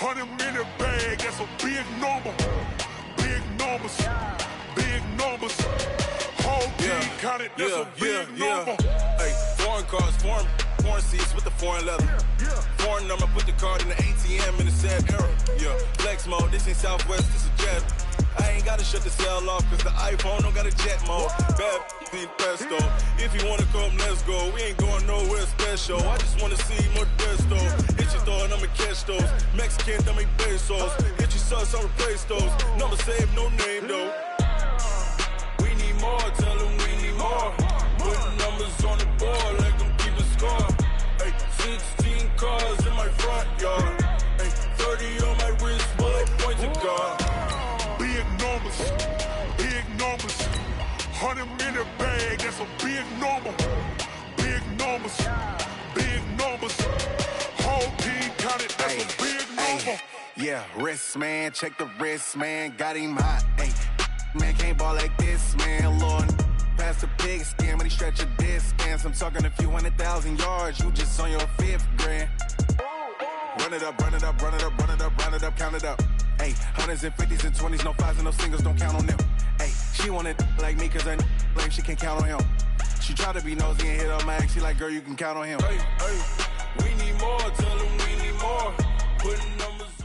100-minute bag, that's a big number. Big numbers, big numbers. Whole team counted, that's a big number. Hey, foreign cars, foreign seats with the foreign leather. Foreign number, put the card in the ATM in the sad era. Yeah, flex mode, this ain't Southwest, this is jet. I ain't gotta shut the cell off, cause the iPhone don't got a jet mode. Bad need pesto. If you wanna come, let's go. We ain't going nowhere special. I just wanna see more desto. Hit your throw and I'ma catch those. Mexican, dummy pesos. Hit your sus, I'll replace those. Number saved, no name though. We need more, tell them we need more. Putting numbers on the board, let them keep a score. Hey, 16 cars in my front yard. Hey, 30 on my wrist, bullet point to God. Big numbers, big numbers. 100-minute bag, that's a big number. Big numbers, big numbers. Whole team counted, that's a big number. Yeah, wrist man, check the wrist man, got him hot. Hey, man can't ball like this, man. Lord, past the pig skin when he stretch a distance. I'm talking a few 100,000 yards, you just on your 5th grand. Run it up, run it up, run it up, run it up, run it up, count it up. Hey, hundreds and 50s and 20s, no 5s and no singles, don't count on them. Hey, she wanted like me cause her lame, she can't count on him. She tried to be nosy and hit her max, she like, girl, you can count on him. Hey, we need more, tell them we need more. Putting numbers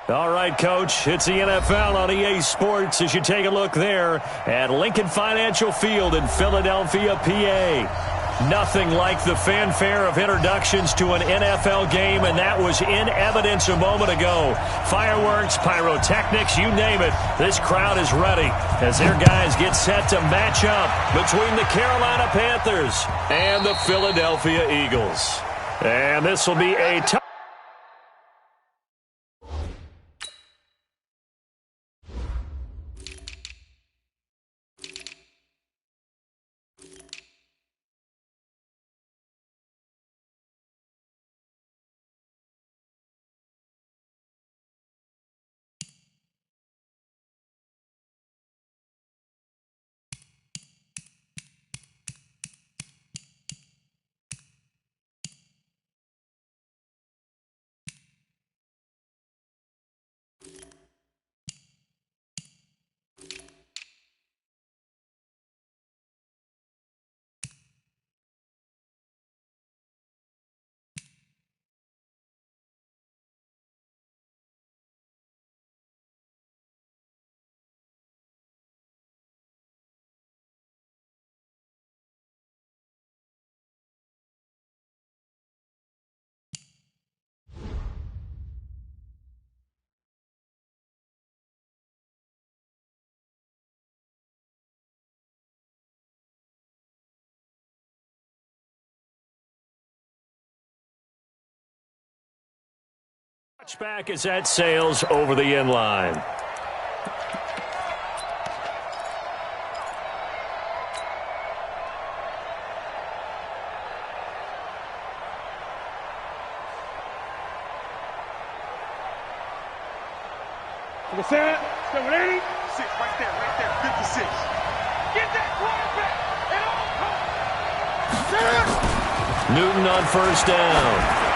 on. All right, Coach, it's the NFL on EA Sports as you take a look there at Lincoln Financial Field in Philadelphia, PA. Nothing like the fanfare of introductions to an NFL game, and that was in evidence a moment ago. Fireworks, pyrotechnics, you name it. This crowd is ready as their guys get set to match up between the Carolina Panthers and the Philadelphia Eagles. And this will be a tough. Touchback is at Sales over the end line. To the center, 780. 6 right there, 56. Get that quarterback. It all comes. Newton on first down.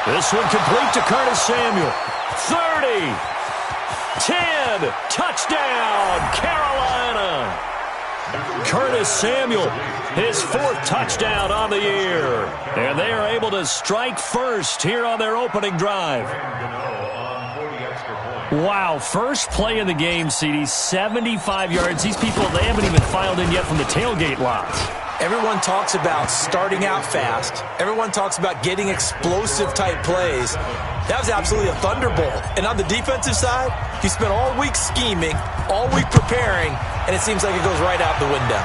This one complete to Curtis Samuel. 30, 10, touchdown, Carolina. Curtis Samuel, his 4th touchdown on the year. And they are able to strike first here on their opening drive. Wow, first play in the game, CD, 75 yards. These people, they haven't even filed in yet from the tailgate lots. Everyone talks about starting out fast. Everyone talks about getting explosive-type plays. That was absolutely a thunderbolt. And on the defensive side, he spent all week scheming, all week preparing, and it seems like it goes right out the window.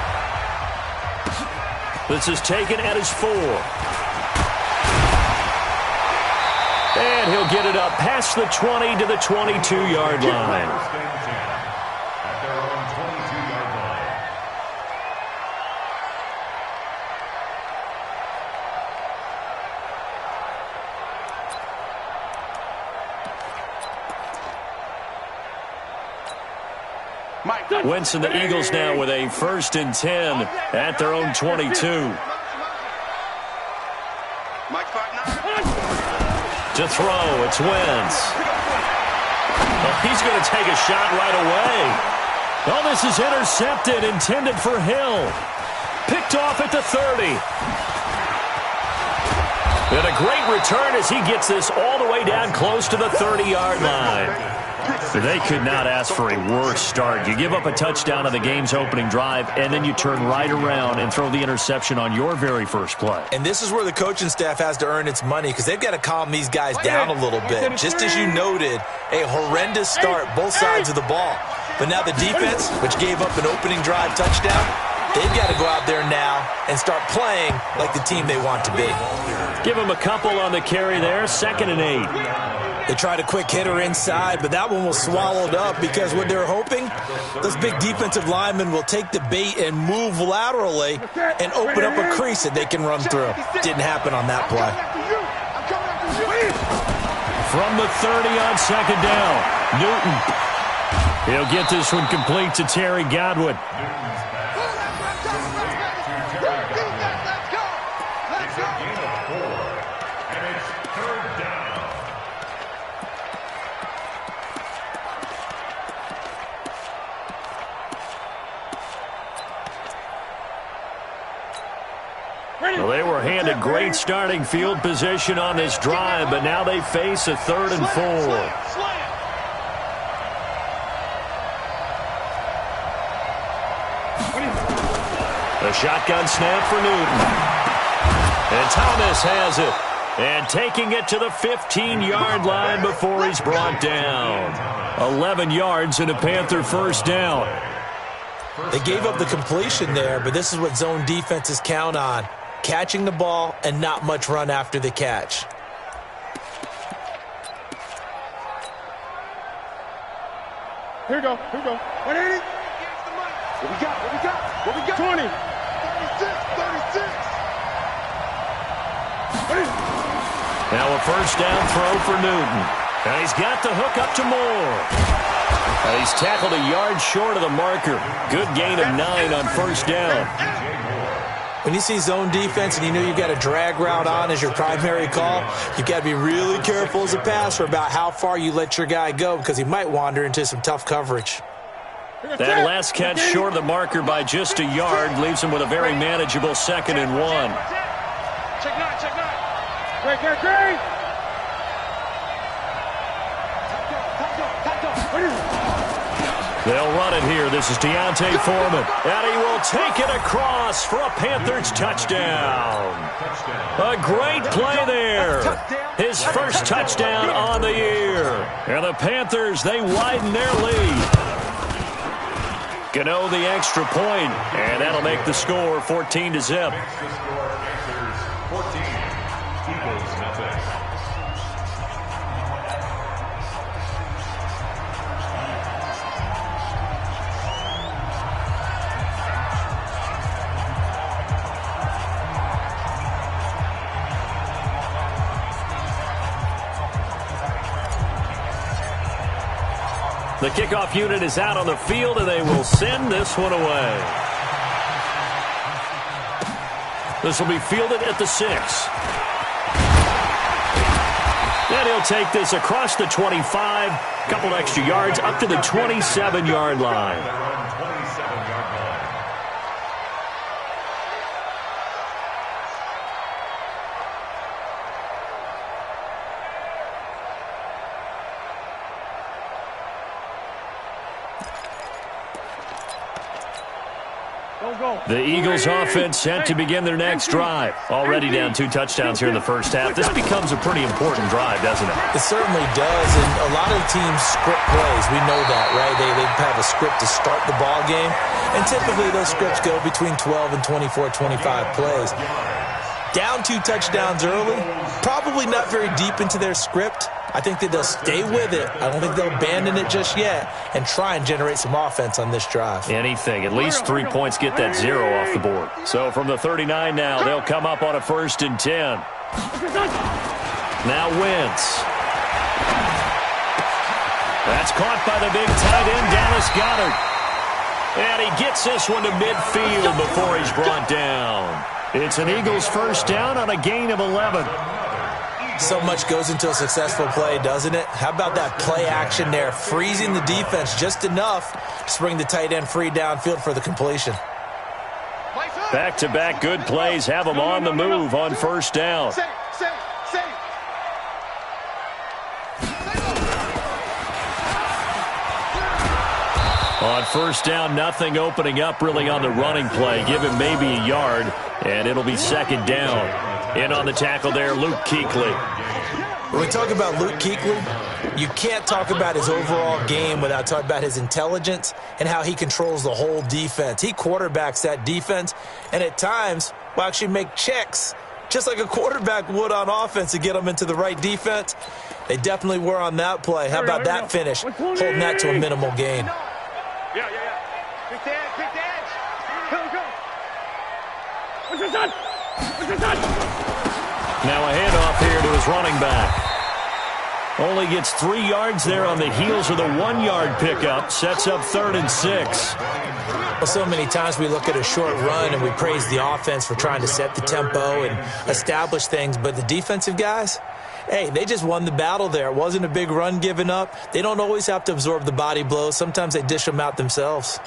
This is taken at his 4. And he'll get it up past the 20 to the 22-yard line. Wentz and the Eagles now with a 1st and 10 at their own 22. Mike 5'9". To throw, it's Wentz. Well, he's going to take a shot right away. Oh, this is intercepted, intended for Hill. Picked off at the 30. And a great return as he gets this all the way down close to the 30-yard line. They could not ask for a worse start. You give up a touchdown on the game's opening drive, and then you turn right around and throw the interception on your very first play. And this is where the coaching staff has to earn its money because they've got to calm these guys down a little bit. Just as you noted, a horrendous start, both sides of the ball. But now the defense, which gave up an opening drive touchdown, they've got to go out there now and start playing like the team they want to be. Give them a couple on the carry there, 2nd and 8. They tried a quick hitter inside, but that one was swallowed up because what they're hoping, those big defensive linemen will take the bait and move laterally and open up a crease that they can run through. Didn't happen on that play. From the 30 on 2nd down, Newton. He'll get this one complete to Terry Godwin. Well, they were handed great starting field position on this drive, but now they face a 3rd and 4. A shotgun snap for Newton. And Thomas has it. And taking it to the 15-yard line before he's brought down. 11 yards and a Panther first down. They gave up the completion there, but this is what zone defenses count on. Catching the ball and not much run after the catch. Here we go. 180. What we got? 20. 36. Now a first down throw for Newton. And he's got the hook up to Moore. And he's tackled a yard short of the marker. Good gain of 9 on first down. When you see zone defense and you know you've got a drag route on as your primary call, you've got to be really careful as a passer about how far you let your guy go because he might wander into some tough coverage. That last catch short of the marker by just a yard leaves him with a very manageable 2nd and 1. Check 9. Great. They'll run it here. This is Deontay Foreman. And he will take it across for a Panthers touchdown. A great play there. His first touchdown on the year. And the Panthers, they widen their lead. Gano the extra point, and that'll make the score 14-0. The kickoff unit is out on the field, and they will send this one away. This will be fielded at the 6. And he'll take this across the 25, a couple extra yards, up to the 27-yard line. The Eagles offense set to begin their next drive. Already down 2 touchdowns here in the first half. This becomes a pretty important drive, doesn't it? It certainly does, and a lot of teams script plays. We know that, right? They have a script to start the ball game, and typically those scripts go between 12 and 24, 25 plays. Down 2 touchdowns early, probably not very deep into their script. I think that they'll stay with it. I don't think they'll abandon it just yet and try and generate some offense on this drive. Anything. At least 3 points get that 0 off the board. So from the 39 now, they'll come up on a 1st and 10. Now Wentz. That's caught by the big tight end, Dallas Goedert. And he gets this one to midfield before he's brought down. It's an Eagles first down on a gain of 11. So much goes into a successful play, doesn't it? How about that play action there, freezing the defense just enough to bring the tight end free downfield for the completion. Back-to-back good plays have them on the move on first down. On first down, nothing opening up really on the running play. Give him maybe a yard, and it'll be second down. In on the tackle there, Luke Kuechly. When we talk about Luke Kuechly, you can't talk about his overall game without talking about his intelligence and how he controls the whole defense. He quarterbacks that defense, and at times will actually make checks, just like a quarterback would on offense to get them into the right defense. They definitely were on that play. How about that finish, holding that to a minimal gain? Yeah. Pick the edge. Go. What's your son? Now a handoff here to his running back. Only gets 3 yards there on the heels of the 1-yard pickup. Sets up 3rd and 6. Well, so many times we look at a short run and we praise the offense for trying to set the tempo and establish things, but the defensive guys, hey, they just won the battle there. It wasn't a big run given up. They don't always have to absorb the body blows. Sometimes they dish them out themselves.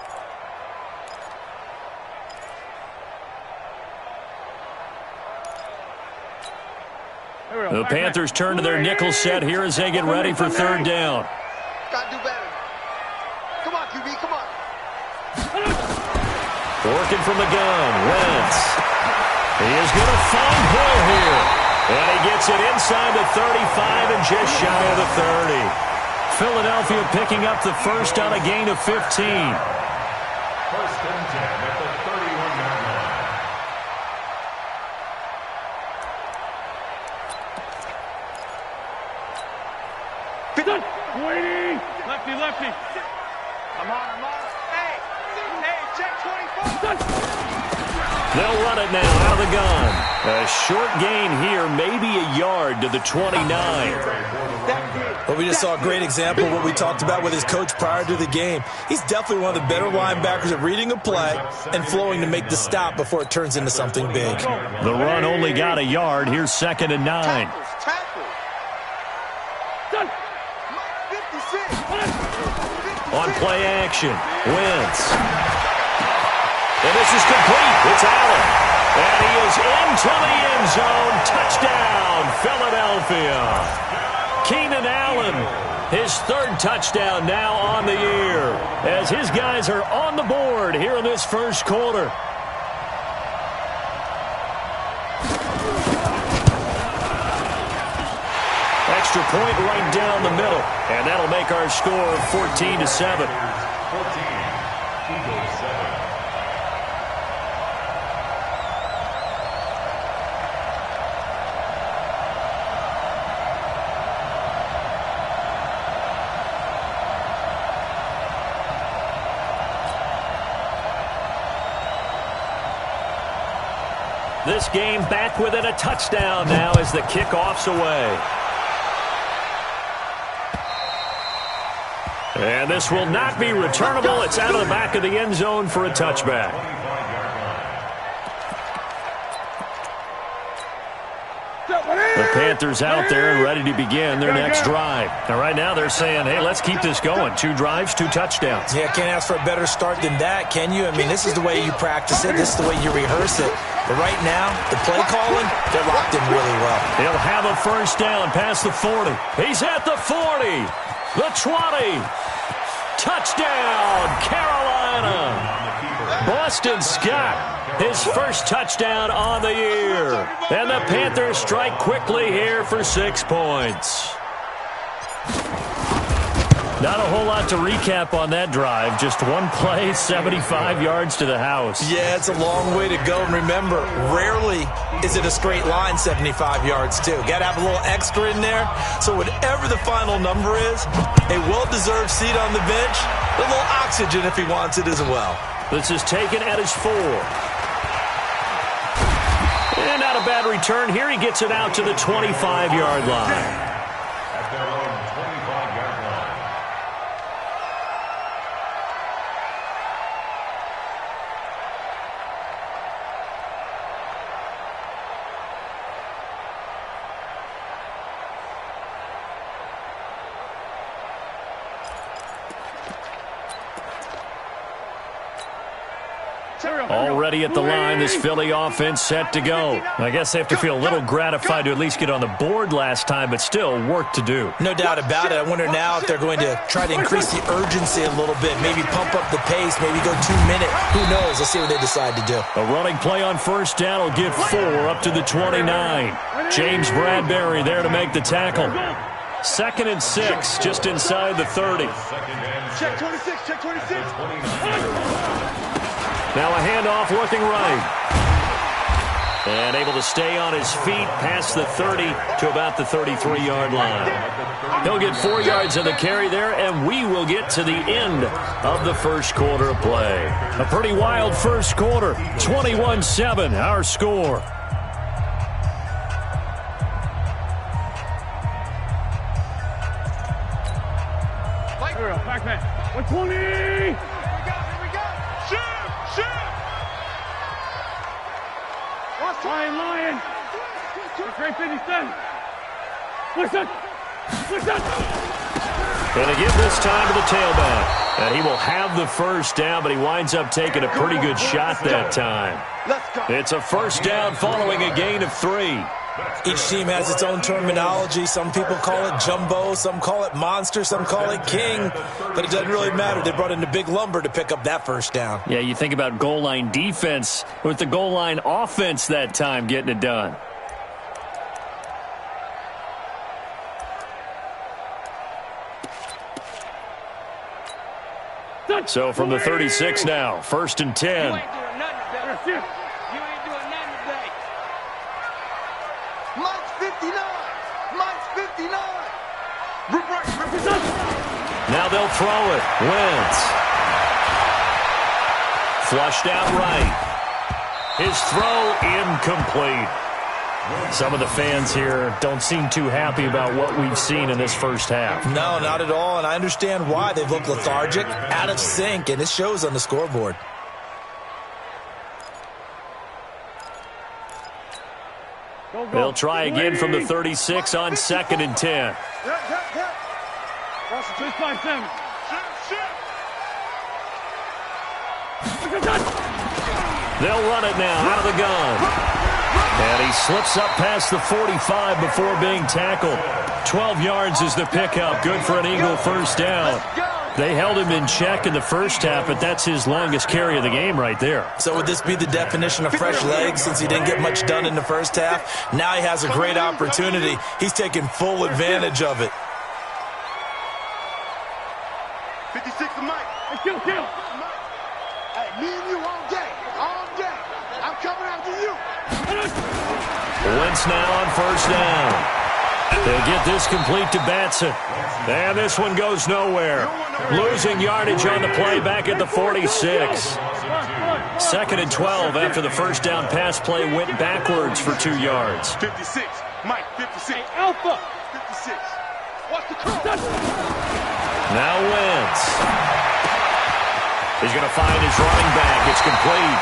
The Panthers turn to their nickel set here as they get ready for 3rd down. Gotta do better. Come on, QB, come on. Working from the gun, Wentz. He is going to find Hill here. And he gets it inside the 35 and just shy of the 30. Philadelphia picking up the first on a gain of 15. First and 10 at the 31-yard line. Waiting. Lefty. I'm on. Hey, check 24. They'll run it now out of the gun. A short gain here, maybe a yard to the 29. Well, we just saw a great example of what we talked about with his coach prior to the game. He's definitely one of the better linebackers at reading a play and flowing to make the stop before it turns into something big. The run only got a yard. Here's 2nd and 9. On play action, Wentz. And this is complete. It's Allen. And he is into the end zone. Touchdown, Philadelphia. Keenan Allen, his 3rd touchdown now on the year, as his guys are on the board here in this first quarter. Extra point right down the middle, and that'll make our score 14-7. 14-7. This game back within a touchdown now as the kickoff's away. And this will not be returnable. It's out of the back of the end zone for a touchback. The Panthers out there and ready to begin their next drive. Now, right now they're saying, hey, let's keep this going. 2 drives, 2 touchdowns. Yeah, can't ask for a better start than that, can you? I mean, this is the way you practice it. This is the way you rehearse it. But right now, the play calling, they're locked in really well. He'll have a first down past the 40. He's at the 40. The 20. Touchdown, Carolina. Boston Scott, his first touchdown on the year. And the Panthers strike quickly here for 6 points. Not a whole lot to recap on that drive. Just one play, 75 yards to the house. Yeah, it's a long way to go. And remember, rarely is it a straight line 75 yards, too. Got to have a little extra in there. So whatever the final number is, a well-deserved seat on the bench, a little oxygen if he wants it as well. This is taken at his 4. And not a bad return here. He gets it out to the 25-yard line. At their own 25-yard line. ready at the line. This Philly offense set to go. I guess they have to feel a little gratified to at least get on the board last time, but still work to do. No doubt about it. I wonder now if they're going to try to increase the urgency a little bit, maybe pump up the pace, maybe go 2 minute. Who knows? Let's see what they decide to do. A running play on first down will give 4 up to the 29. James Bradbury there to make the tackle. 2nd and 6, just inside the 30. Check 26, check 26. Now a handoff looking right. And able to stay on his feet past the 30 to about the 33-yard line. He'll get 4 yards of the carry there, and we will get to the end of the first quarter of play. A pretty wild first quarter. 21-7, our score. Back man. 120. Here we go. Shoot. Lion. Great 57. Push it. Going to give this time to the tailback. And he will have the first down, but he winds up taking a pretty good shot that time. It's a first down following a gain of 3. Each team has its own terminology. Some people call it jumbo, some call it monster, some call it king. But it doesn't really matter. They brought in the big lumber to pick up that first down. Yeah, you think about goal line defense with the goal line offense that time getting it done. So from the 36 now, 1st and 10. Now they'll throw it. Wentz. Flushed out right. His throw incomplete. Some of the fans here don't seem too happy about what we've seen in this first half. No, not at all, and I understand why. They've looked lethargic, out of sync, and it shows on the scoreboard. They'll try again from the 36 on 2nd and 10. They'll run it now out of the gun. And he slips up past the 45 before being tackled. 12 yards is the pickup. Good for an Eagle first down. They held him in check in the first half, but that's his longest carry of the game right there. So would this be the definition of fresh legs since he didn't get much done in the first half? Now he has a great opportunity. He's taking full advantage of it. 56 to Mike. Hey, kill. Hey, me and you all day. I'm coming after you. Wentz now on first down. They'll get this complete to Batson. And this one goes nowhere. Losing yardage on the play back at the 46. 2nd and 12 after the first down pass play went backwards for 2 yards. 56. Mike, 56. Hey, Alpha. 56. Watch the call. Now Wentz. He's going to find his running back. It's complete.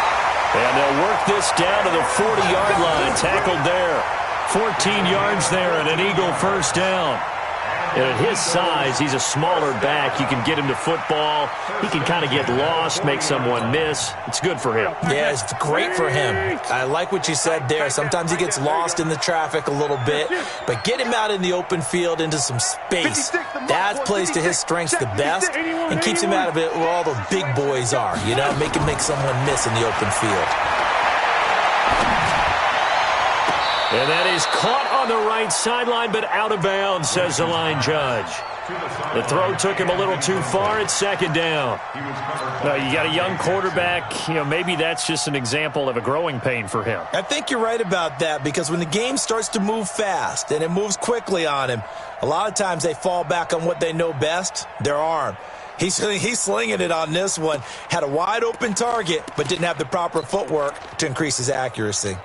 And they'll work this down to the 40-yard line. Tackled there. 14 yards there and an Eagle first down. And at his size, he's a smaller back. You can get him to football. He can kind of get lost, make someone miss. It's good for him. Yeah, it's great for him. I like what you said there. Sometimes he gets lost in the traffic a little bit, but get him out in the open field into some space. That plays to his strengths the best and keeps him out of it where all the big boys are. You know, make him make someone miss in the open field. And that is caught on the right sideline, but out of bounds, says the line judge. The throw took him a little too far. It's 2nd down. You got a young quarterback. Maybe that's just an example of a growing pain for him. I think you're right about that because when the game starts to move fast and it moves quickly on him, a lot of times they fall back on what they know best, their arm. He's slinging it on this one. Had a wide open target, but didn't have the proper footwork to increase his accuracy.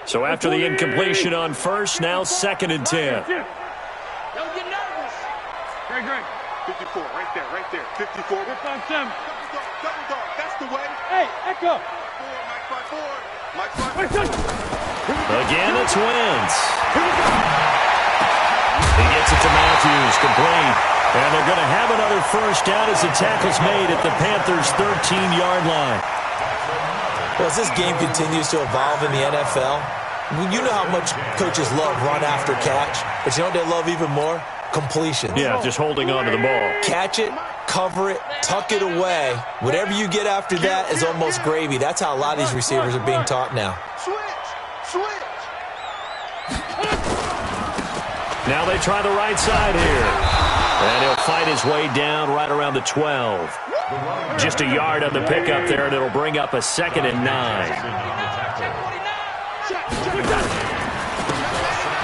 So after the incompletion on first, now 2nd and 10. Don't get nervous. Great. 54, right there. 54. Double dog, that's the way. Hey, Echo. Mike 5-4. Again, it's Wentz. He gets it to Matthews, complete. And they're going to have another first down as the tackle's made at the Panthers' 13-yard line. Well, as this game continues to evolve in the NFL, you know how much coaches love run after catch, but you know what they love even more? Completions. Yeah, just holding on to the ball. Catch it, cover it, tuck it away. Whatever you get after that is almost gravy. That's how a lot of these receivers are being taught now. Switch. Now they try the right side here. And he'll fight his way down right around the 12. Just a yard on the pickup there, and it'll bring up a 2nd and 9.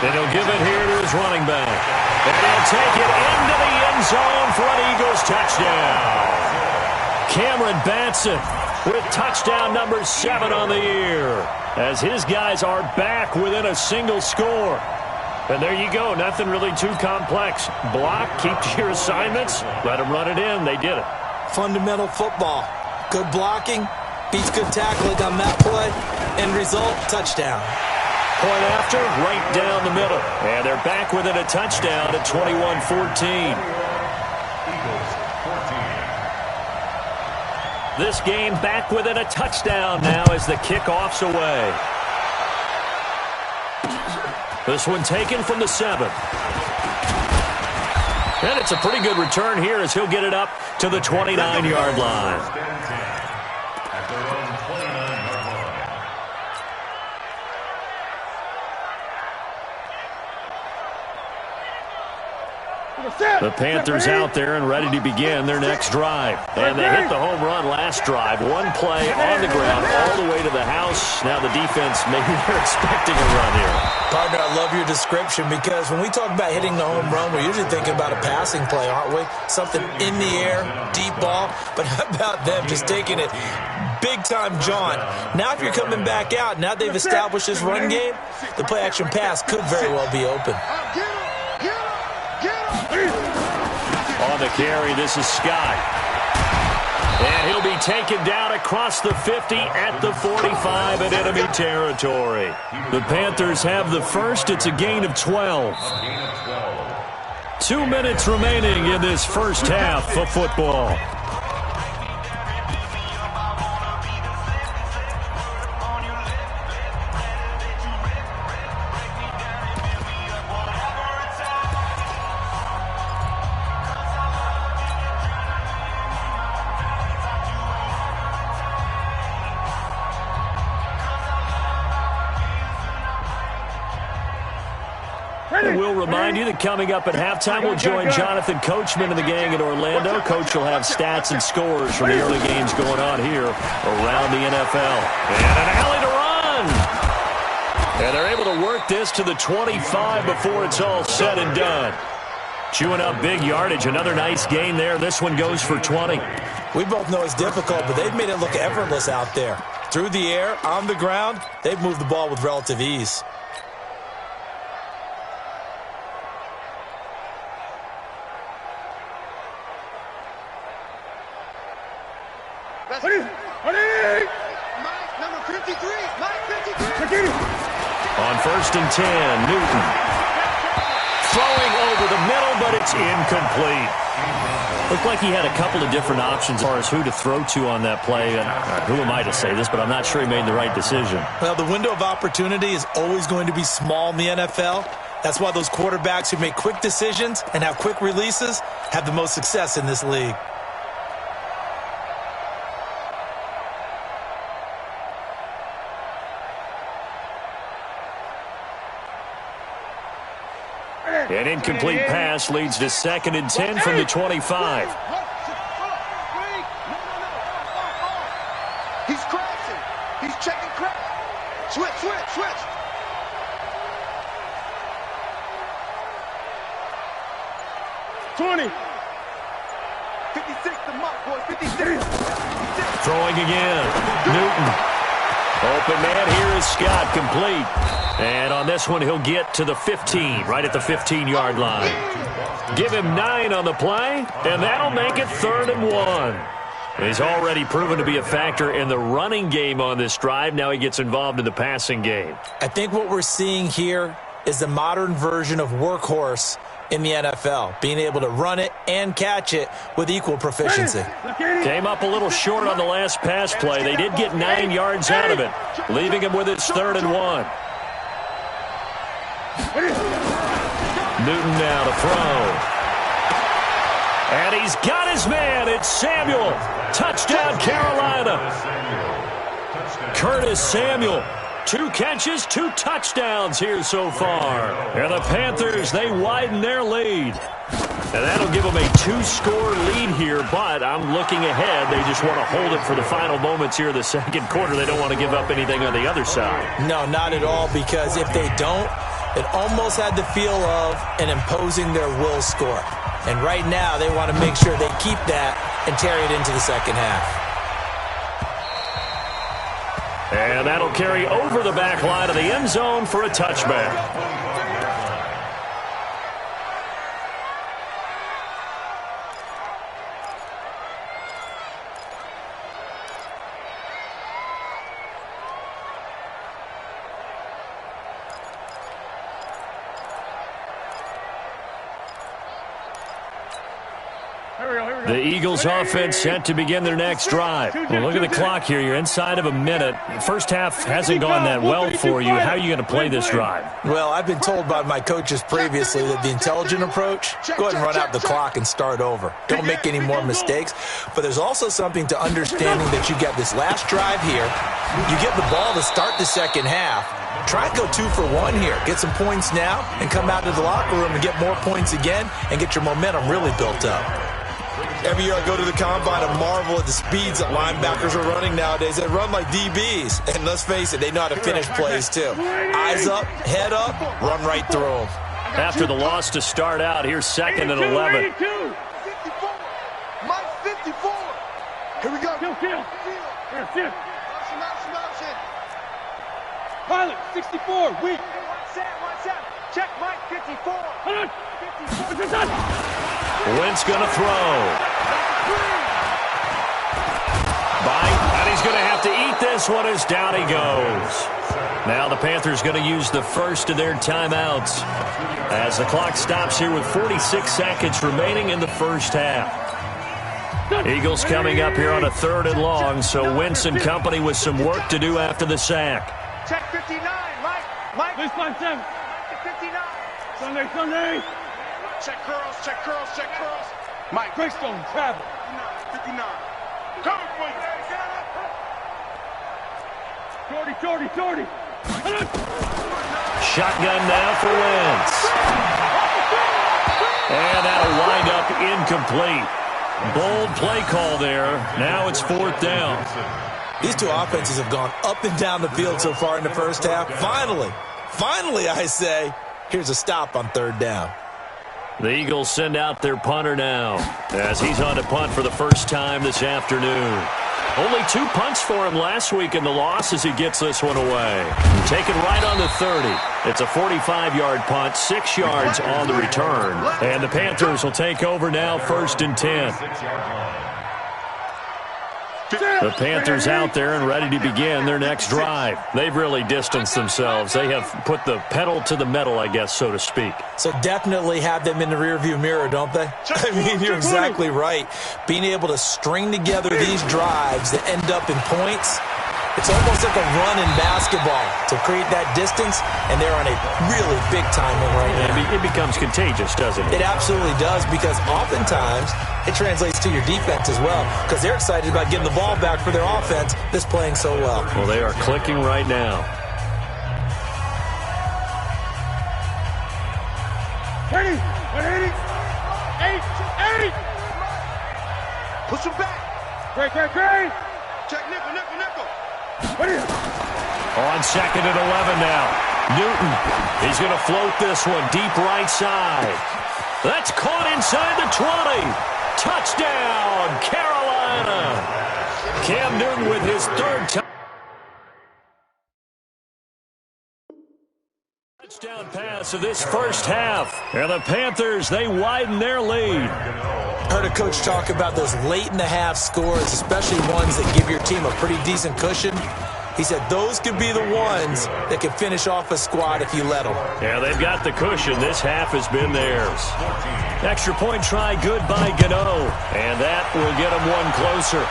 And he'll give it here to his running back. And he'll take it into the end zone for an Eagles touchdown. Cameron Batson with touchdown number 7 on the year, as his guys are back within a single score. And there you go. Nothing really too complex. Block, keep to your assignments, let them run it in. They did it. Fundamental football. Good blocking, beats good tackling on that play. End result, touchdown. Point after, right down the middle. And they're back within a touchdown at 21-14. This game back within a touchdown now as the kickoff's away. This one taken from the 7. And it's a pretty good return here as he'll get it up to the 29-yard line. The Panthers out there and ready to begin their next drive. And they hit the home run last drive. One play on the ground all the way to the house. Now the defense, maybe they're expecting a run here. Partner, I love your description, because when we talk about hitting the home run, we're usually thinking about a passing play, aren't we? Something in the air, deep ball. But how about them just taking it big-time jaunt? Now if you're coming back out, now they've established this run game, the play-action pass could very well be open. On the carry, this is Scott. And he'll be taken down across the 50 at the 45 in enemy territory. The Panthers have the first. It's a gain of 12. 2 minutes remaining in this first half of football. We'll remind you that coming up at halftime, we'll join Jonathan Coachman and the gang in Orlando. Coach will have stats and scores from the early games going on here around the NFL. And an alley to run. And they're able to work this to the 25 before it's all said and done. Chewing up big yardage. Another nice gain there. This one goes for 20. We both know it's difficult, but they've made it look effortless out there. Through the air, on the ground, they've moved the ball with relative ease. On 1st and 10, Newton. Throwing over the middle, but it's incomplete. Looked like he had a couple of different options as far as who to throw to on that play. Who am I to say this, but I'm not sure he made the right decision. Well, the window of opportunity is always going to be small in the NFL. That's why those quarterbacks who make quick decisions and have quick releases have the most success in this league. An incomplete pass leads to 2nd and 10 from the 25. He's crashing. He's checking crash. Switch. 20. 56, the mark, boys. 56. Throwing again. Newton. Open man here is Scott, complete. And on this one, he'll get to the 15, right at the 15-yard line. Give him 9 on the play, and that'll make it 3rd and 1. He's already proven to be a factor in the running game on this drive. Now he gets involved in the passing game. I think what we're seeing here is the modern version of workhorse in the NFL, being able to run it and catch it with equal proficiency. Came up a little short on the last pass play. They did get 9 yards out of it, leaving him with its 3rd and 1. Newton now to throw. And he's got his man. It's Samuel. Touchdown, Carolina. Curtis Samuel. 2 catches, 2 touchdowns here so far. And the Panthers, they widen their lead. And that'll give them a 2-score lead here, but I'm looking ahead. They just want to hold it for the final moments here of the second quarter. They don't want to give up anything on the other side. No, not at all, because if they don't, it almost had the feel of an imposing their will score. And right now, they want to make sure they keep that and carry it into the second half. And that'll carry over the back line of the end zone for a touchback. The Eagles offense set to begin their next drive. Well, look at the clock here. You're inside of a minute. First half hasn't gone that well for you. How are you going to play this drive? Well, I've been told by my coaches previously that the intelligent approach, go ahead and run out the clock and start over. Don't make any more mistakes. But there's also something to understanding that you get this last drive here. You get the ball to start the second half. Try and go 2 for 1 here. Get some points now and come out to the locker room and get more points again and get your momentum really built up. Every year I go to the combine and marvel at the speeds that linebackers are running nowadays. They run like DBs. And let's face it, they know how to finish plays too. Eyes up, head up, run right through them. After the loss to start out, here's 2nd and 11. 54. Mike 54. Here we go. Kill. Here. Motion. Pilot, 64, weak. Watch out. Check Mike 54. Hold on. 54. Wentz going to throw. And he's going to have to eat this one as down he goes. Now the Panthers going to use the first of their timeouts as the clock stops here with 46 seconds remaining in the first half. Eagles coming up here on a 3rd and long, so Wentz and company with some work to do after the sack. Check 59, Mike. This line 7. 59. Sunday. Check curls. Mike, Greystone, travel. 59. Coming for you. Jordy. Shotgun now for Wentz. And that'll wind up incomplete. Bold play call there. Now it's 4th down. These two offenses have gone up and down the field so far in the first half. Finally, I say, here's a stop on 3rd down. The Eagles send out their punter now as he's on to punt for the first time this afternoon. Only 2 punts for him last week in the loss as he gets this one away. Taken right on the 30. It's a 45-yard punt, 6 yards on the return. And the Panthers will take over now, 1st and 10. The Panthers out there and ready to begin their next drive. They've really distanced themselves. They have put the pedal to the metal, I guess, so to speak. So definitely have them in the rearview mirror, don't they? I mean, you're exactly right. Being able to string together these drives that end up in points, it's almost like a run in basketball to create that distance, and they're on a really big-time one right now. It becomes contagious, doesn't it? It absolutely does, because oftentimes it translates to your defense as well, because they're excited about getting the ball back for their offense that's playing so well. Well, they are clicking right now. Ready? 180. 8. Push him back. Great. Check nickel. On 2nd and 11 now. Newton, he's going to float this one deep right side. That's caught inside the 20. Touchdown, Carolina. Cam Newton with his 3rd touchdown pass of this first half. And the Panthers, they widen their lead. Heard a coach talk about those late in the half scores, especially ones that give your team a pretty decent cushion. He said those could be the ones that can finish off a squad if you let them. Yeah, they've got the cushion. This half has been theirs. Extra point try good by Gano, and that will get them one closer.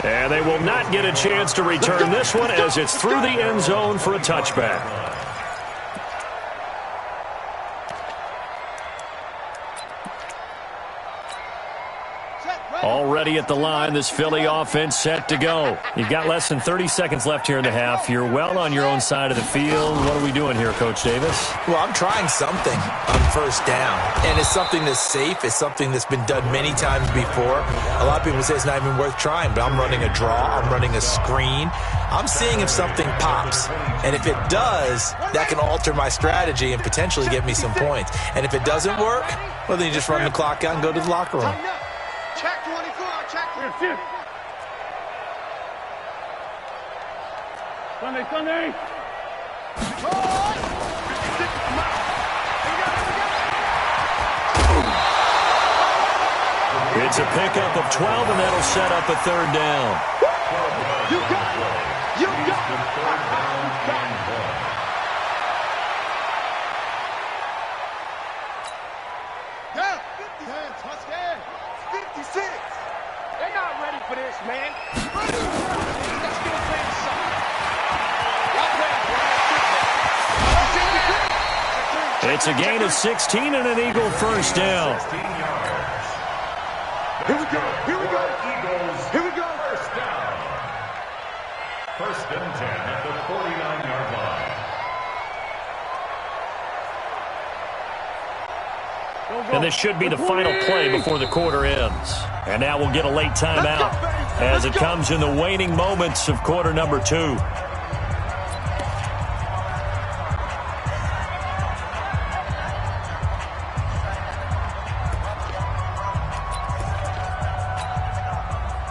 And they will not get a chance to return this one as it's through the end zone for a touchback. Already at the line, this Philly offense set to go. You've got less than 30 seconds left here in the half. You're well on your own side of the field. What are we doing here, Coach Davis? Well, I'm trying something on first down, and it's something that's safe. It's something that's been done many times before. A lot of people say it's not even worth trying, but I'm running a draw. I'm running a screen. I'm seeing if something pops, and if it does, that can alter my strategy and potentially get me some points. And if it doesn't work, well, then you just run the clock out and go to the locker room. Check 24, check. Sunday. It's a pickup of 12, and that'll set up a third down. You got it. You got it. Yeah. 50. Touchdown. 56. They're not ready for this, man. Let's get a play something. It's a gain of 16 and an Eagle first down. Here we go. Here we go. Eagles. Here we go. First down. First and 10 at the 49-yard line. And this should be the final play before the quarter ends. And now we'll get a late timeout as it comes in the waning moments of quarter number 2.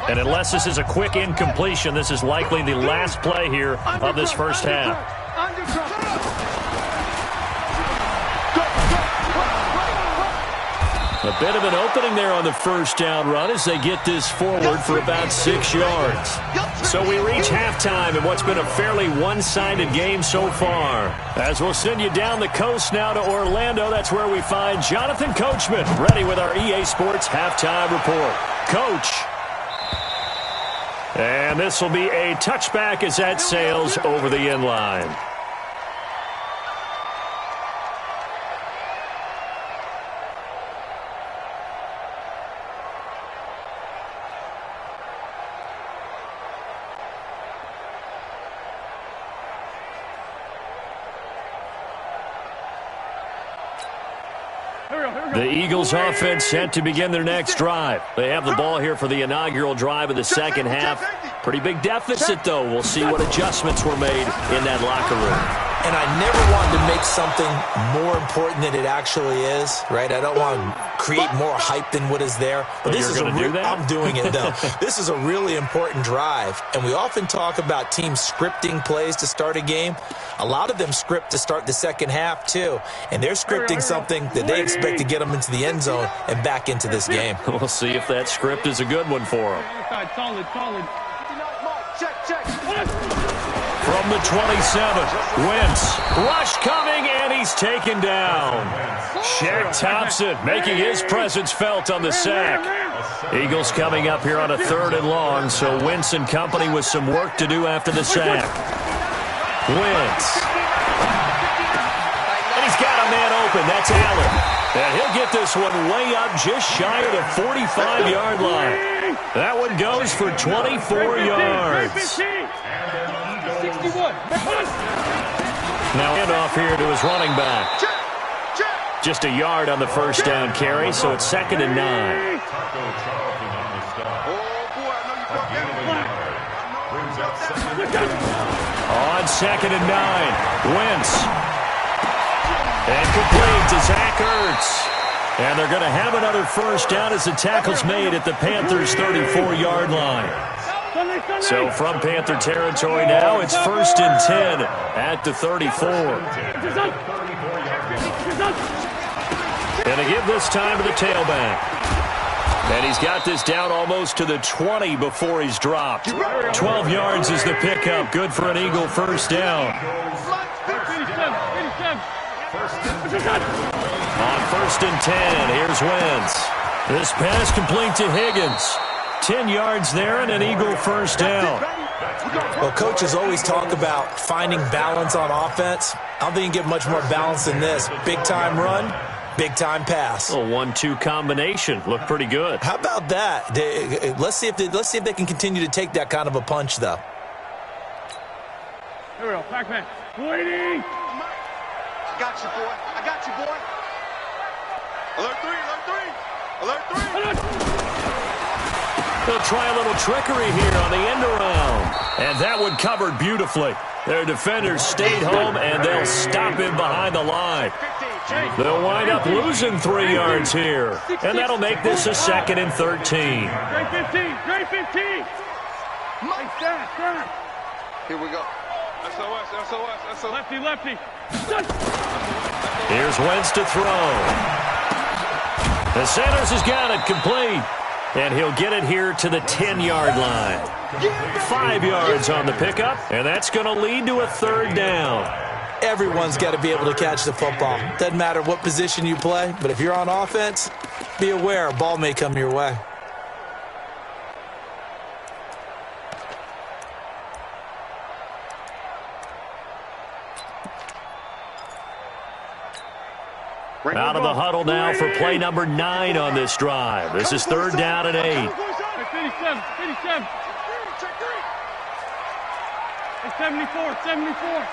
And unless this is a quick incompletion, this is likely the last play here of this first half. A bit of an opening there on the first down run as they get this forward for about 6 yards. So we reach halftime in what's been a fairly one-sided game so far. As we'll send you down the coast now to Orlando, that's where we find Jonathan Coachman ready with our EA Sports halftime report. Coach. And this will be a touchback as that sails over the end line. The Eagles offense set to begin their next drive. They have the ball here for the inaugural drive of the second half. Pretty big deficit, though. We'll see what adjustments were made in that locker room. And I never wanted to make something more important than it actually is, right? I don't want to create more hype than what is there. But this is I'm doing it, though. This is a really important drive. And we often talk about teams scripting plays to start a game. A lot of them script to start the second half, too. And they're scripting something that they expect to get them into the end zone and back into this game. We'll see if that script is a good one for them. Solid. Check. From the 27, Wentz, rush coming, and he's taken down. Shaq Thompson making his presence felt on the sack. Eagles coming up here on a 3rd and long, so Wentz and company with some work to do after the sack. Wentz. And he's got a man open. That's Allen. And he'll get this one way up just shy of the 45-yard line. That one goes for 24 yards. Now handoff here to his running back. Just a yard on the first down carry, so it's 2nd and 9. On 2nd and 9, Wentz. And complete to Zach Ertz. And they're going to have another first down as the tackle's made at the Panthers' 34-yard line. So from Panther territory now, it's 1st and 10 at the 34. And to give this time to the tailback. And he's got this down almost to the 20 before he's dropped. 12 yards is the pickup. Good for an Eagle first down. On 1st and 10, here's Wentz. This pass complete to Higgins. 10 yards there and an Eagle first down. Well, coaches always talk about finding balance on offense. I don't think you can get much more balance than this. Big-time run, big-time pass. A 1-2 combination. Looked pretty good. How about that? Let's see if they can continue to take that kind of a punch, though. Here we go. Pac-Man. Waiting. I got you, boy. I got you, boy. Alert 3, alert 3. Alert 3. They'll try a little trickery here on the end around. And that one covered beautifully. Their defenders stayed home, and they'll stop him behind the line. They'll wind up losing 3 yards here. And that'll make this a 2nd and 13. Great 15. Great 15. Stop. Here we go. SOS. Lefty. Here's Wentz to throw. The Sanders has got it complete. And he'll get it here to the 10-yard line. 5 yards on the pickup, and that's going to lead to a 3rd down. Everyone's got to be able to catch the football. Doesn't matter what position you play, but if you're on offense, be aware a ball may come your way. Out of the huddle now for play number 9 on this drive. This is 3rd down and 8. 57. 74.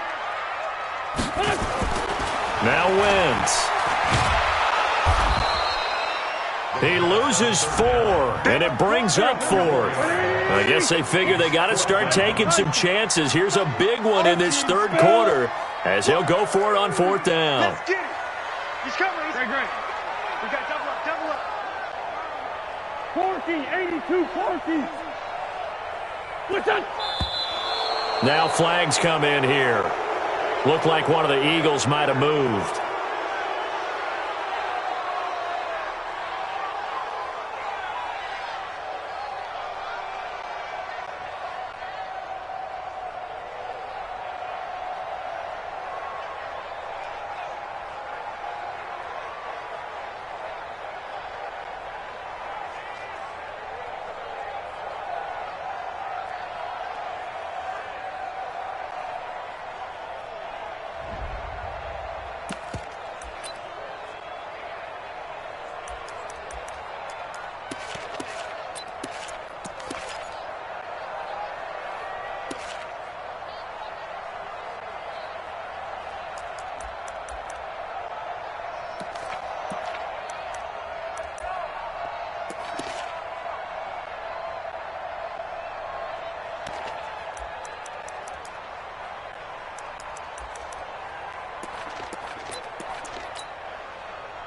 Now Wentz. He loses 4, and it brings up 4th. I guess they figure they got to start taking some chances. Here's a big one in this 3rd quarter as he'll go for it on 4th down. Let's get it. He's coming. Great. We got double up. 14. Listen. Now flags come in here. Looked like one of the Eagles might have moved.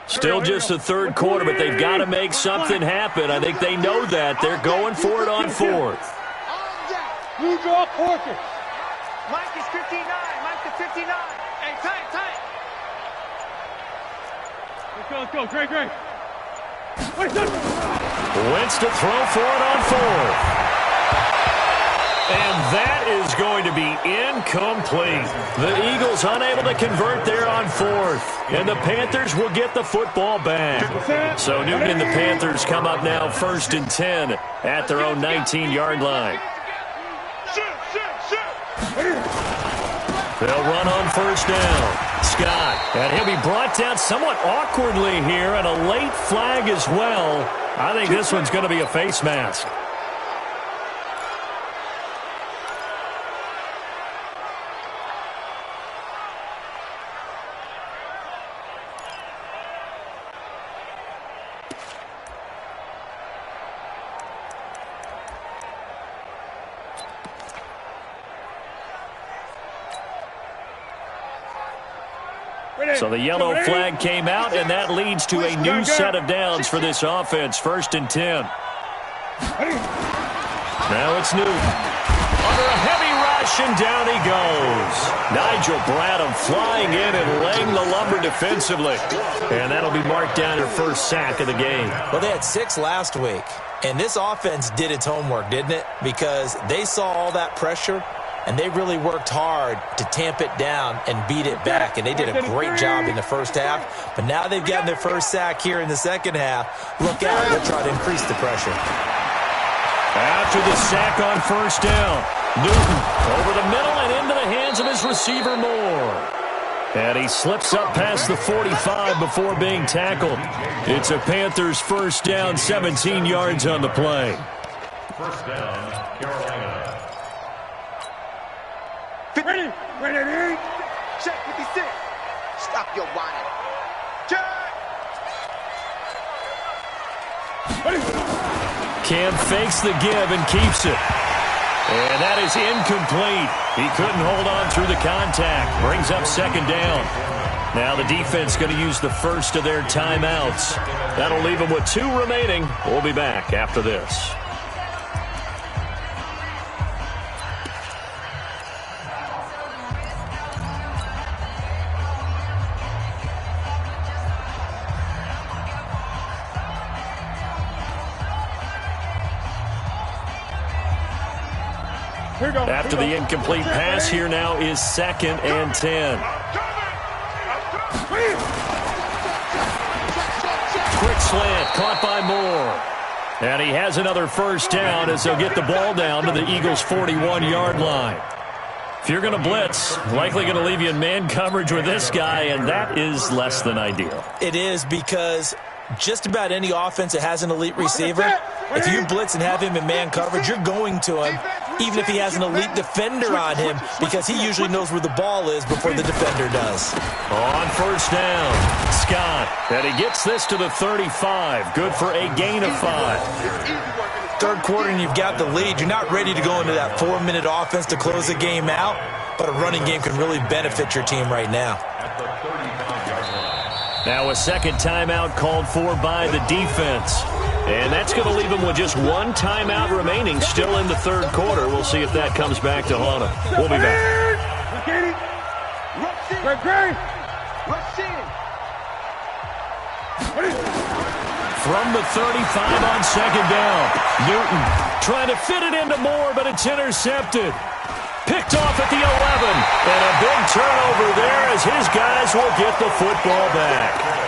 Still just the 3rd quarter, but they've got to make something happen. I think they know that. They're going for it on 4th. You draw quarter. Mike is 59. Mike to 59. Hey, tight. Let's go. Great. Wentz to throw for it on 4th. And that is going to be incomplete. The Eagles unable to convert there on 4th. And the Panthers will get the football back. So Newton and the Panthers come up now 1st and 10 at their own 19-yard line. They'll run on 1st down. Scott. And he'll be brought down somewhat awkwardly here, and a late flag as well. I think this one's going to be a face mask. So the yellow flag came out, and that leads to a new set of downs for this offense. 1st and 10. Now it's Newton. Under a heavy rush, and down he goes. Nigel Bradham flying in and laying the lumber defensively. And that'll be marked down their first sack of the game. Well, they had 6 last week. And this offense did its homework, didn't it? Because they saw all that pressure, and they really worked hard to tamp it down and beat it back. And they did a great job in the first half. But now they've gotten their first sack here in the second half. Look out. They'll try to increase the pressure. After the sack on first down, Newton over the middle and into the hands of his receiver Moore. And he slips up past the 45 before being tackled. It's a Panthers first down, 17 yards on the play. First down, Carolina. Ready. Check 56. Stop your whining. Check. Cam fakes the give and keeps it. And that is incomplete. He couldn't hold on through the contact. Brings up second down. Now the defense going to use the first of their timeouts. That'll leave them with 2 remaining. We'll be back after this. After the incomplete pass, here now is 2nd and 10. Quick slant, caught by Moore. And he has another first down as they'll get the ball down to the Eagles' 41-yard line. If you're going to blitz, likely going to leave you in man coverage with this guy, and that is less than ideal. It is, because just about any offense that has an elite receiver, if you blitz and have him in man coverage, you're going to him, even if he has an elite defender on him, because he usually knows where the ball is before the defender does. On first down, Scott, and he gets this to the 35. Good for a gain of 5. Third quarter and you've got the lead. You're not ready to go into that 4-minute offense to close the game out, but a running game can really benefit your team right now. Now a second timeout called for by the defense. And that's going to leave them with just 1 timeout remaining still in the third quarter. We'll see if that comes back to haunt them. We'll be back. From the 35 on second down, Newton trying to fit it into Moore, but it's intercepted. Picked off at the 11, and a big turnover there as his guys will get the football back.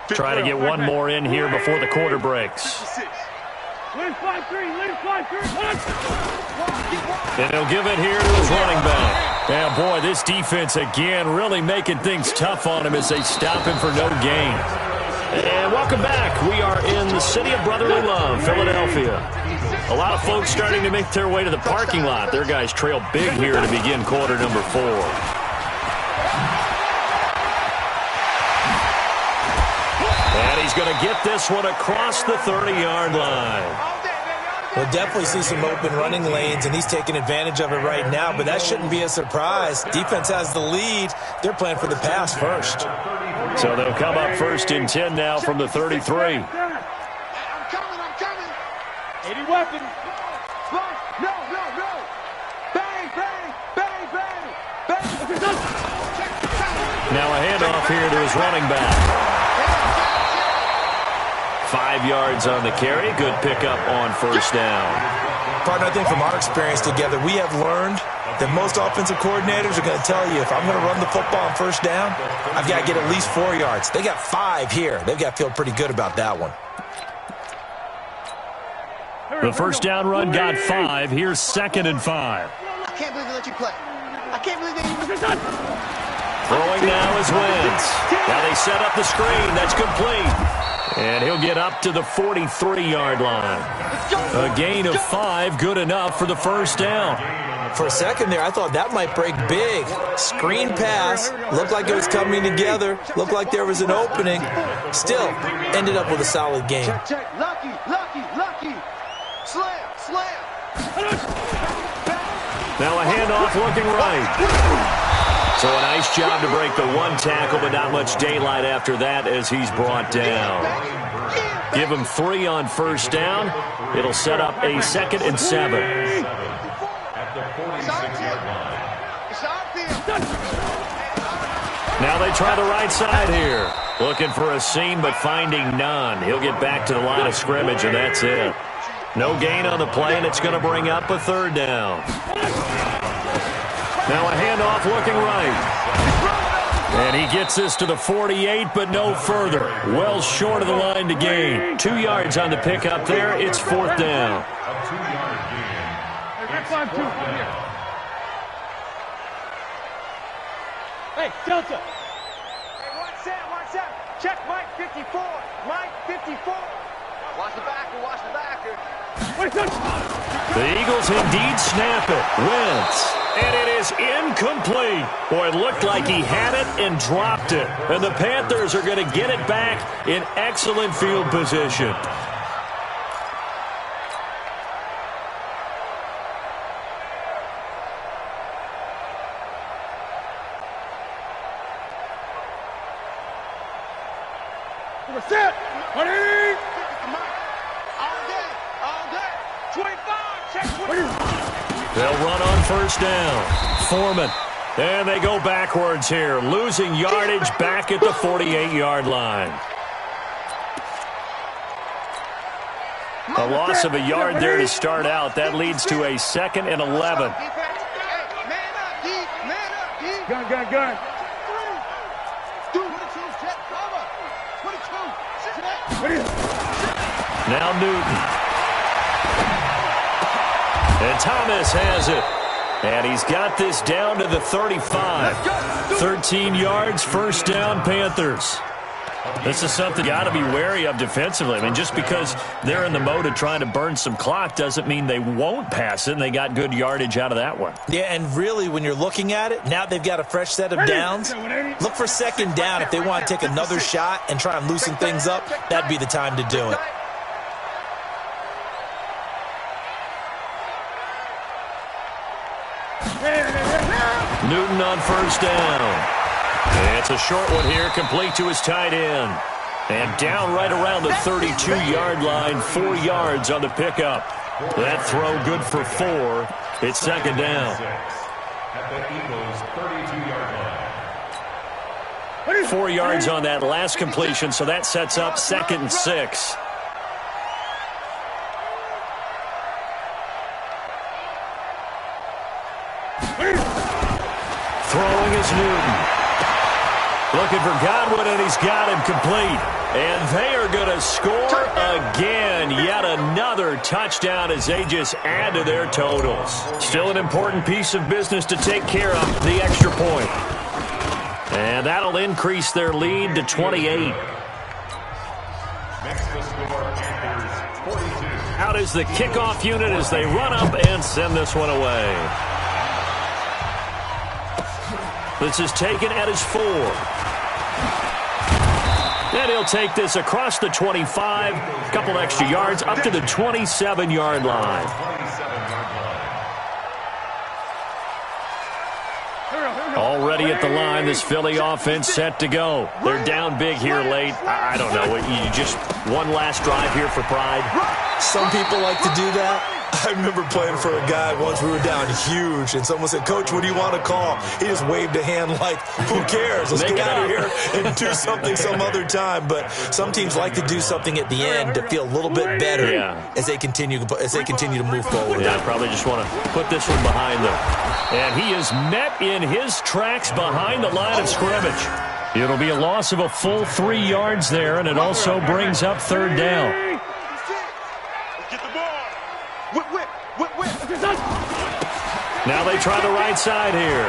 Try to get one more in here before the quarter breaks. And he'll give it here to his running back. And boy, this defense again really making things tough on him as they stop him for no gain. And welcome back. We are in the city of brotherly love, Philadelphia. A lot of folks starting to make their way to the parking lot. Their guys trail big here to begin quarter number 4. He's going to get this one across the 30-yard line. We'll definitely see some open running lanes, and he's taking advantage of it right now, but that shouldn't be a surprise. Defense has the lead. They're playing for the pass first. So they'll come up 1st and 10 now from the 33. I'm coming. 80 weapons. No. Bang. Now a handoff here to his running back. 5 yards on the carry. Good pickup on first down. Partner, I think from our experience together, we have learned that most offensive coordinators are going to tell you, if I'm going to run the football on first down, I've got to get at least 4 yards. They got 5 here. They've got to feel pretty good about that one. The first down run got 5. Here's 2nd and 5. I can't believe they let you play. I can't believe they even... Throwing now is Wentz. Now they set up the screen. That's complete. And he'll get up to the 43-yard line. A gain of 5, good enough for the first down. For a second there, I thought that might break big. Screen pass, looked like it was coming together, looked like there was an opening. Still, ended up with a solid game. Check. Lucky. Slam. Now a handoff looking right. So a nice job to break the one tackle, but not much daylight after that as he's brought down. Give him 3 on first down. It'll set up a 2nd and 7. At the 46-yard line. Now they try the right side here. Looking for a seam, but finding none. He'll get back to the line of scrimmage, and that's it. No gain on the play, and it's going to bring up a 3rd down. Now a handoff looking right. And he gets this to the 48, but no further. Well short of the line to gain. 2 yards on the pickup there. It's 4th down. A 2-yard gain. It's 4th down. Hey, Delta. Hey, watch that. Check Mike 54. Mike 54. Watch the backer. The Eagles indeed snap it. Wentz. And it is incomplete. Boy, it looked like he had it and dropped it. And the Panthers are going to get it back in excellent field position. Set. Ready. All day. 25. Check 25. They'll run on first down. Foreman. And they go backwards here. Losing yardage back at the 48-yard line. A loss of a yard there to start out. That leads to a 2nd and 11. Gun. Now Newton. And Thomas has it. And he's got this down to the 35. 13 yards, 1st down, Panthers. This is something you got to be wary of defensively. I mean, just because they're in the mode of trying to burn some clock doesn't mean they won't pass it, and they got good yardage out of that one. Yeah, and really, when you're looking at it, now they've got a fresh set of downs. Look for 2nd down. If they want to take another shot and try and loosen things up, that'd be the time to do it. Newton on first down. It's a short one here, complete to his tight end. And down right around the 32-yard line, 4 yards on the pickup. That throw good for 4. It's 2nd down. At the Eagles' 32-yard line. 4 yards on that last completion, so that sets up 2nd and 6. Throwing is Newton. Looking for Godwin, and he's got him complete. And they are going to score again. Yet another touchdown as they just add to their totals. Still an important piece of business to take care of, the extra point. And that'll increase their lead to 28. Makes the score Panthers 42. Out is the kickoff unit as they run up and send this one away. This is taken at his 4. And he'll take this across the 25, a couple extra yards, up to the 27-yard line. Already at the line, this Philly offense set to go. They're down big here late. I don't know. You just one last drive here for pride. Some people like to do that. I remember playing for a guy once. We were down huge, and someone said, "Coach, what do you want to call?" He just waved a hand like, "Who cares? Let's get out of here and do something some other time." But some teams like to do something at the end to feel a little bit better as they continue to move forward. Yeah, I probably just want to put this one behind them. And he is met in his tracks behind the line of scrimmage. It'll be a loss of a full 3 yards there, and it also brings up 3rd down. Now they try the right side here.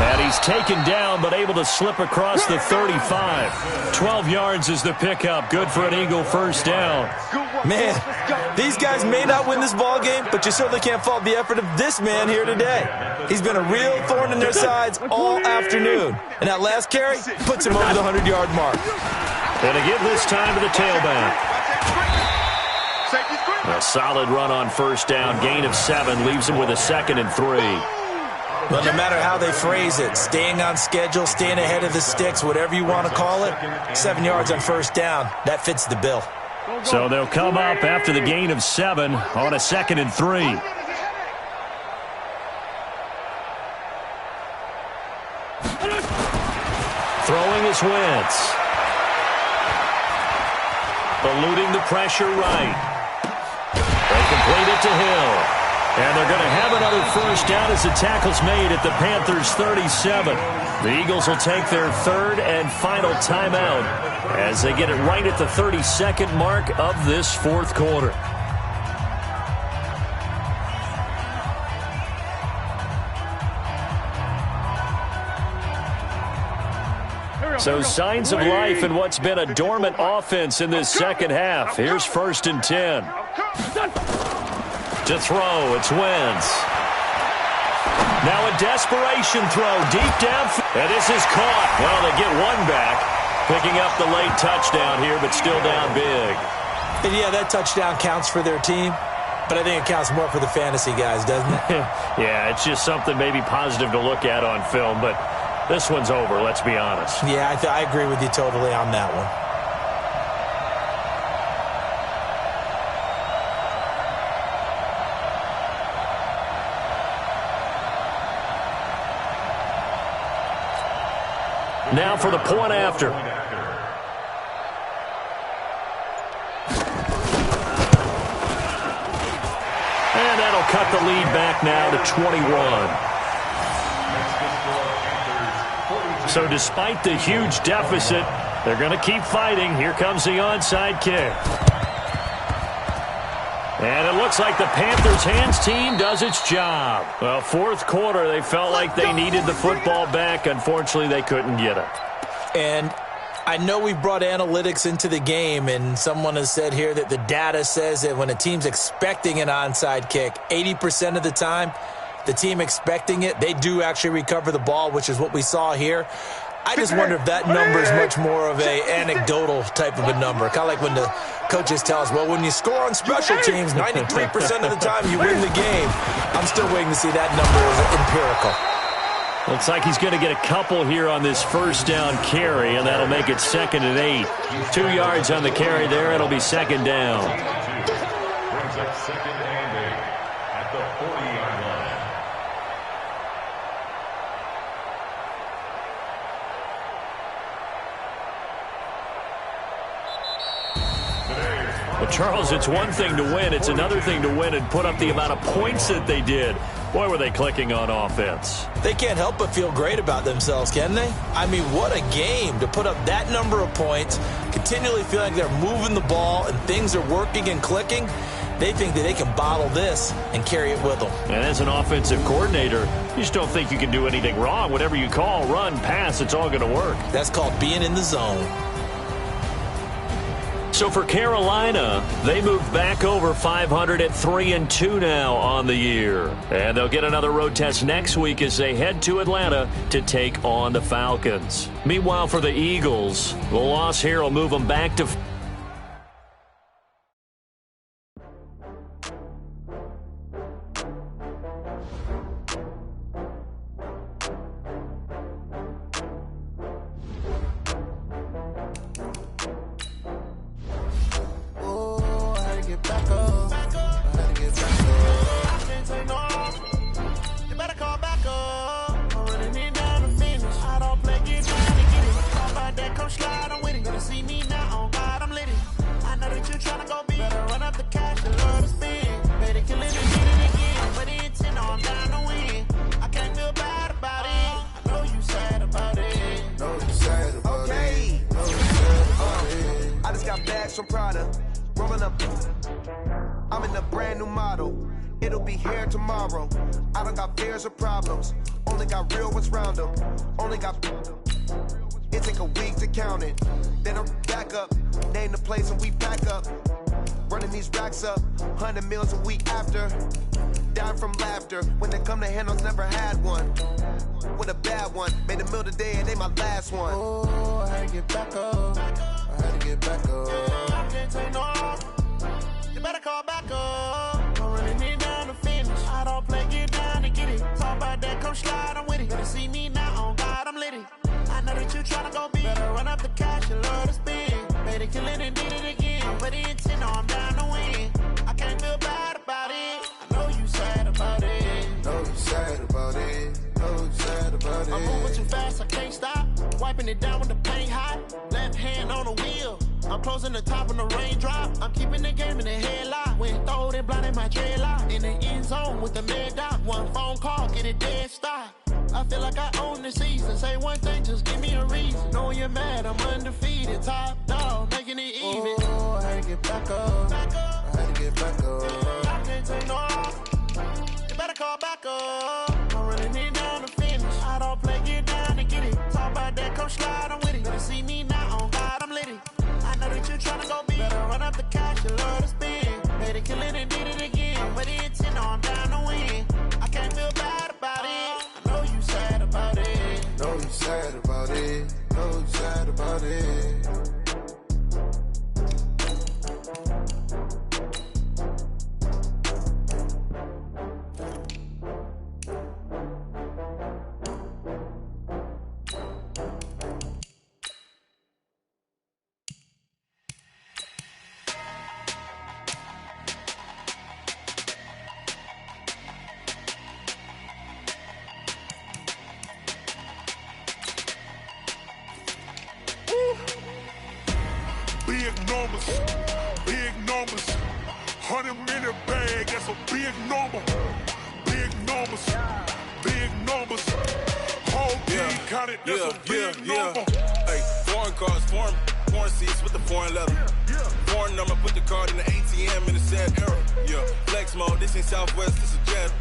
And he's taken down, but able to slip across the 35. 12 yards is the pickup. Good for an Eagle 1st down. Man, these guys may not win this ball game, but you certainly can't fault the effort of this man here today. He's been a real thorn in their sides all afternoon. And that last carry puts him over the 100-yard mark. And to give this time to the tailback. A solid run on first down. Gain of 7 leaves him with a 2nd and 3. But no matter how they phrase it, staying on schedule, staying ahead of the sticks, whatever you want to call it, 7 yards on first down, that fits the bill. So they'll come up after the gain of 7 on a 2nd and 3. Throwing is Wentz. Eluding the pressure right. They complete it to Hill. And they're going to have another first down as the tackle's made at the Panthers' 37. The Eagles will take their 3rd and final timeout as they get it right at the 32nd mark of this 4th quarter. So signs of life in what's been a dormant offense in this second half. Here's 1st and 10. To throw, it's Wentz. Now a desperation throw deep down. And this is caught. Well, they get one back. Picking up the late touchdown here, but still down big. And yeah, that touchdown counts for their team. But I think it counts more for the fantasy guys, doesn't it? Yeah, it's just something maybe positive to look at on film. But this one's over, let's be honest. Yeah, I agree with you totally on that one. Now for the point after. And that'll cut the lead back now to 21. So despite the huge deficit, they're going to keep fighting. Here comes the onside kick. And it looks like the Panthers' hands team does its job. Well, 4th quarter, they felt like they needed the football back. Unfortunately, they couldn't get it. And I know we brought analytics into the game, and someone has said here that the data says that when a team's expecting an onside kick, 80% of the time, the team expecting it, they do actually recover the ball, which is what we saw here. I just wonder if that number is much more of an anecdotal type of a number. Kind of like when the coaches tell us, well, when you score on special teams, 93% of the time you win the game. I'm still waiting to see that number as empirical. Looks like he's going to get a couple here on this first down carry, and that'll make it 2nd and 8. 2 yards on the carry there. It'll be 2nd down. Brings up 2nd and 8 at the 40-yard line. Well, Charles, it's one thing to win. It's another thing to win and put up the amount of points that they did. Boy, were they clicking on offense. They can't help but feel great about themselves, can they? I mean, what a game to put up that number of points, continually feeling like they're moving the ball and things are working and clicking. They think that they can bottle this and carry it with them. And as an offensive coordinator, you just don't think you can do anything wrong. Whatever you call, run, pass, it's all going to work. That's called being in the zone. So for Carolina, they move back over 500 at 3-2 now on the year. And they'll get another road test next week as they head to Atlanta to take on the Falcons. Meanwhile, for the Eagles, the loss here will move them back to... I'm in a brand new model. It'll be here tomorrow. I don't got fears or problems. Only got real ones round them. Only got... It take a week to count it. Then I'm back up. Name the place and we pack up. Running these racks up. 100 meals a week after. Down from laughter. When they come to handles, never had one. With a bad one. Made a meal today and they my last one. Oh, I had to get back up. I had to get back up. I can't take no off. You better call back up. I'm running it down to finish. I don't play, get down to get it. Talk about that, come slide, I'm with it. Better see me now, on God, I'm litty. I know that you tryna go big. Better run up the cash, you love to spin. Better kill it and did it again. But the intent, no, I'm down to win. I can't feel bad about it. I know you sad about it. Know you sad about it. Know you sad about it. I'm moving too fast, I can't stop. Wiping it down with the paint hot. Left hand on the wheel. I'm closing the top when the raindrop. I'm keeping the game in the headlock. When throwed and blinded my dreadlock. In the end zone with the mad dot. One phone call, get it dead stop. I feel like I own the season. Say one thing, just give me a reason. Knowing you're mad, I'm undefeated. Top dog, making it even. Oh, I had to get back up. Back up. I had to get back up. I can't take no off. You better call back up. I'm running it down to finish. I don't play, get down to get it. Talk about that, come slide, I'm with it. Better see me now, on God, I'm litty. I know that you tryna go big. Better run up the cash, you love to spin. Better kill it and did it again. But the intent, no, I'm down to win. I can't feel bad about it. I know you sad about it. Know you sad about it. Know you sad about it. Big numbers, big numbers. 100-minute bag, that's a big number. Big numbers, big numbers. Whole team counted, that's a big number. Hey, foreign cars, foreign seats with the foreign leather. Foreign number, put the card in the ATM in the sad era. Yeah, flex mode, this ain't Southwest, this is jet.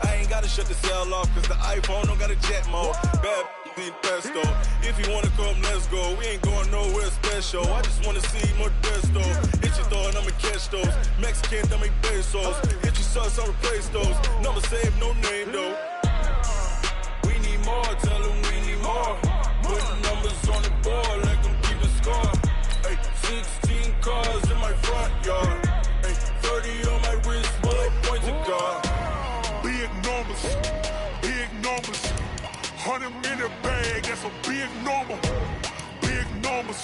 I ain't gotta shut the cell off, cause the iPhone don't got a jet mode. Bad need pesto. If you wanna come, let's go. We ain't going nowhere special. I just wanna see more desto. Hit your throw and I'ma catch those. Mexican, I make pesos. Hit your sauce, I'll replace those. Number save, no name though. We need more, tell them we need more. Put the numbers on the board, let them keep the score. Hey, 16 cars in my front yard. Hey, 30 on my wrist, bullet points of God. Big numbers, big numbers. 100-minute bag, that's a big number. Big numbers,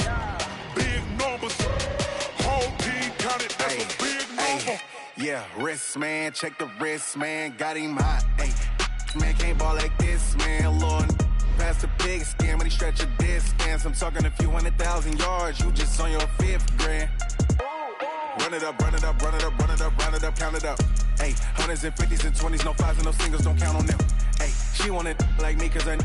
big numbers. Whole team counted, that's a big number. Yeah, wrist, man, check the wrist, man, got him hot. Ay, man, can't ball like this, man, Lord. Past the pig skin when he stretch a distance. I'm talking a few 100,000 yards, you just on your 5th grand. Run it up, run it up, run it up, run it up, run it up, count it up. Hey, hundreds and 50s and 20s, no 5s and no singles, don't count on them. Hey, she want it like me cause her